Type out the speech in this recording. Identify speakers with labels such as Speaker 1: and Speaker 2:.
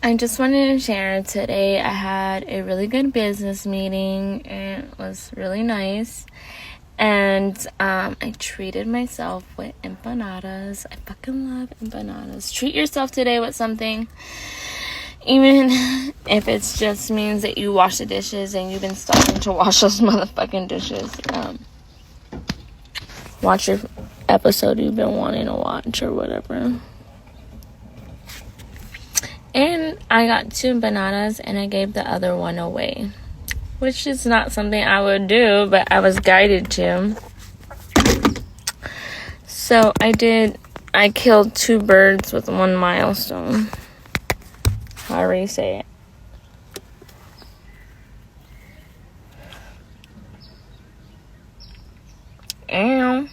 Speaker 1: I just wanted to share today I had a really good business meeting. It was really nice. And I treated myself with empanadas. I fucking love empanadas. Treat yourself today with something. Even if it just means that you wash the dishes and you've been starting to wash those motherfucking dishes. Watch your episode you've been wanting to watch or whatever. And I got 2 empanadas and I gave the other one away, which is not something I would do, but I was guided to. So I killed 2 birds with 1 milestone. However you say it. And